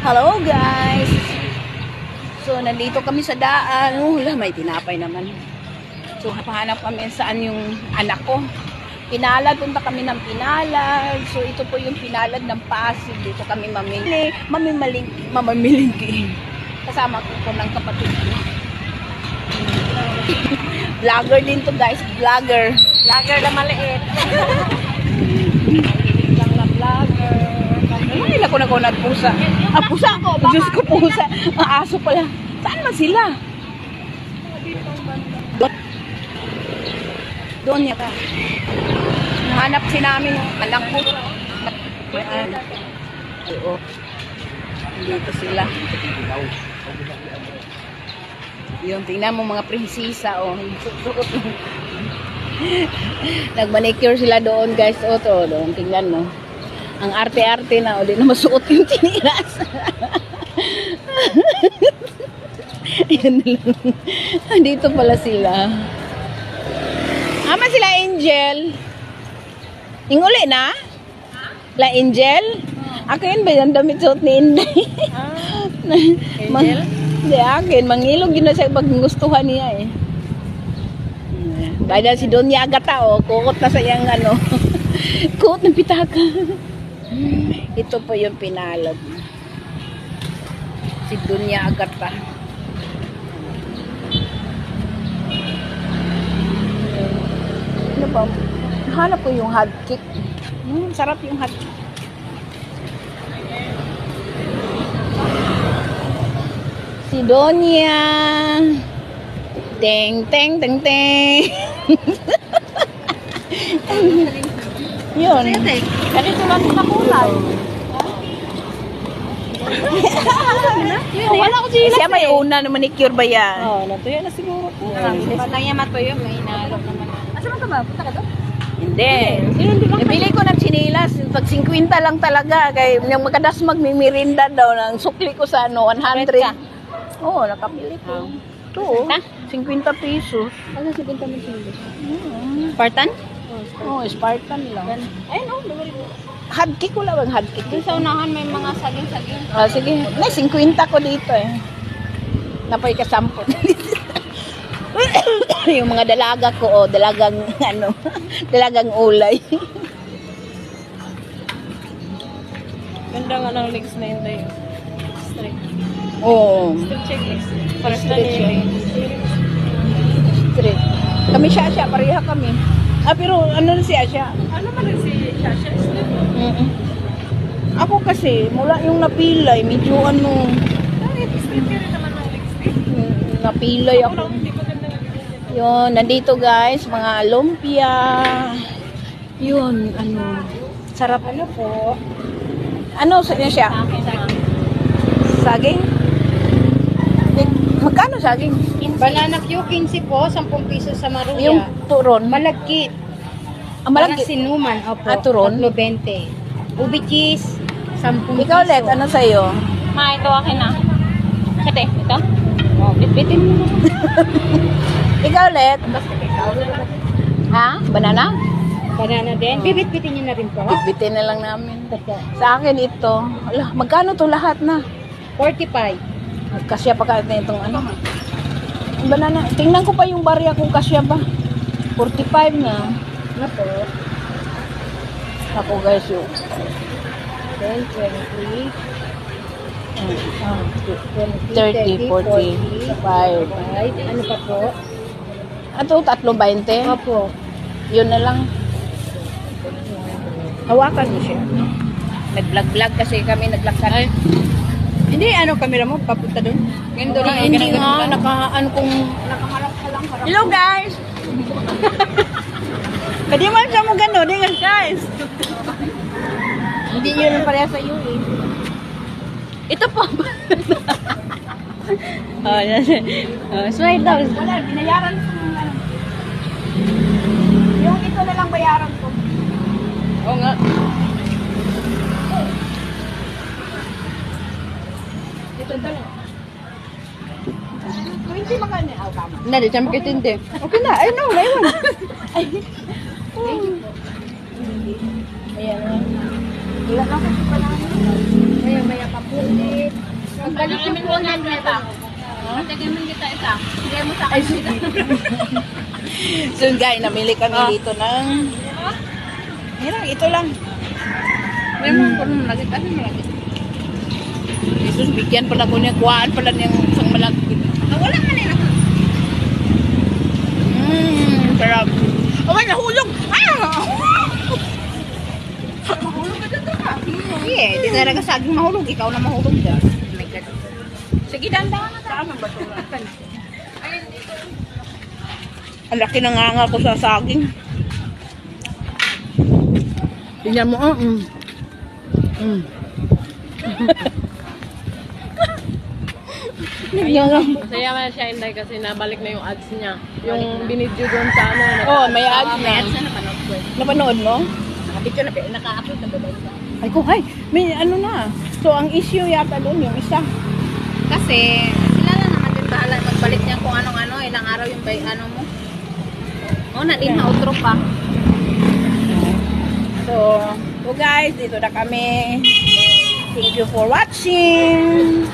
Hello guys! So, nandito kami sa daan. Wala, may tinapay naman. So, hapahanap kami saan yung anak ko. Pinalad, punta kami ng Pinalad. So, ito po yung Pinalad ng Pasig. Dito kami mamimilingki. Kasama ko ng kapatid ko. Vlogger din to guys. Vlogger. Lager na maliit. Maliit lang na vlogger. Ay, lako na ko nagpusa. Ah, pusa ko. Diyos ko, pusa. Ang aso pala. Saan man sila? Doon niya ka. Nahanap si namin yung anak ko. Ayan. Oo. Dito sila. Yung tingnan mo mga prinsesa. Oh. Nag-manicure sila doon guys. O to, doon. Tingnan mo. Ang arte-arte na, o di na masuot yung tinilas. Ayan na lang. Dito pala sila. Ama sila Angel. Inguli na? La Angel? Akin ba yung damit suot ni Inday? Angel? Hindi, akin. Mangilog yun na sa paggustuhan niya eh. Kaya si Donya Agata, oh, kukot na sa iyang ano. Kukot ng pitaka. Ito po yung Pinalad. Si Donya Agata. Ano ba? Hanap ko yung hot cake. Sarap yung hot cake. Si Donya. Teng, teng, teng, teng. Yun. Ganito lang sa kulay. Wala ko sila. Siya may una na manicure ba yan? Oo, natuyo na siguro po. Parang yan matuyo, may inalok naman. Asa ka ba? Punta ka doon? Hindi. Nabili ko ng chinilas. Pag 50 lang talaga. Kaya yung magkadas magmimirinda daw. Ng sukli ko sa ano, 100. Oo, nakapili ko. Ito, 50 pesos. Ano 50 mo chilos? Spartan? Oo, Spartan lang. Ayun o, Hardcake, wala bang hardcake? doon sa unahan may mga saging-saging. Ah, sige. May 50 ko dito eh. Napay kasampot. Yung mga dalaga ko, dalagang ano, dalagang ulay. Ganda nga ng legs na yun tayo. Straight. Oo. Checklist. Para sa Straight siya. nilay. Straight. Kami siya, pareha kami. Ah, pero ano na siya? Ano man rin si Shasha? Straight. Ako kasi, mula yung napilay, medyo ano, Straight rin naman ng legs. napilay ako. Hindi ko ganda nga. Yun, nandito guys, mga lumpia. Yun, ano, sarap. Ano po? Ano sa siya? Saging? Magkano saging? Banana Q, 15 po, 10 piso sa Maruya. Yung turon. Malagkit. Ang Para malaki. sinuman, opo. Ah, turon? 3.20. Ubi cheese, 10 piso. Ikaw ulit, ano sa'yo? Ma, ito akin na. Kate, ito? Oh, bitbitin mo. Ikaw ulit? Ha? Banana? Banana din. Bibit-bitin niyo na rin po. Bitbitin na lang namin. Sa akin ito. Ala, magkano to lahat na? 45. Kasya pa ka itong ano? Banana. Tingnan ko pa yung barya kung kasya ba. 45 na. Ano po? Ako guys yung 10, 20, 30, 40, 5. Ano pa po? Ato, 3.20. Opo. Yun na lang. Hawakan mo siya. Nag-vlog-vlog kasi kami naglakad. Hindi, ano kamera mo? Papunta doon? Ganun doon. Hindi nga, nakahaan kong nakaharap ka lang. Hello guys! Pwede mo siya mo gano'n, di nga guys. Hindi yun ang pareha sa iyo eh. Ito po. Oh, slide down. Wala, binayaran ko ng ano. Yung ito na lang bayaran ko. Oo nga. Ito na lang. 20 makanya. Oh, tama. Hindi, di siya makitindi. Okay na. Ay, no, laywan. Ay. Ayan. Ilan ako sa panahon. Maya-maya pa po ulit. Galit yung punan kita. Tagamin kita isa. Hindi mo sa akin kita. So guys, namili kami dito ng... Hirang, ito lang. May mga punan lagi. Ano mo lagi? Jesus, bigyan pala ko niya. Kuhaan pala niyang isang malagkit. Wala man eh. Sarap. Oh, may nahulog! Mahulog ka dito ka. Sige, di talaga saging mahulog. Ikaw na mahulog dyan. Oh my God. Sige, dandahan na. Saan ang basura? Ang laki ng nganga ko sa saging. Tingnan mo, Masaya man siya, Inday, kasi nabalik na yung ads niya. Yung binidyo doon sa ano. Oh, may ads na. May ads na napanood ko. Napanood mo? Nakapicture na, naka-upload na ba ba isa? Ay ko, hay, may ano na. So, ang issue yata doon, yung isa. Kasi, sila lang naman din bahala magbalik niya kung anong-ano, ilang araw yung ano mo. Oh, na din outro pa. So guys, dito na kami. Thank you for watching.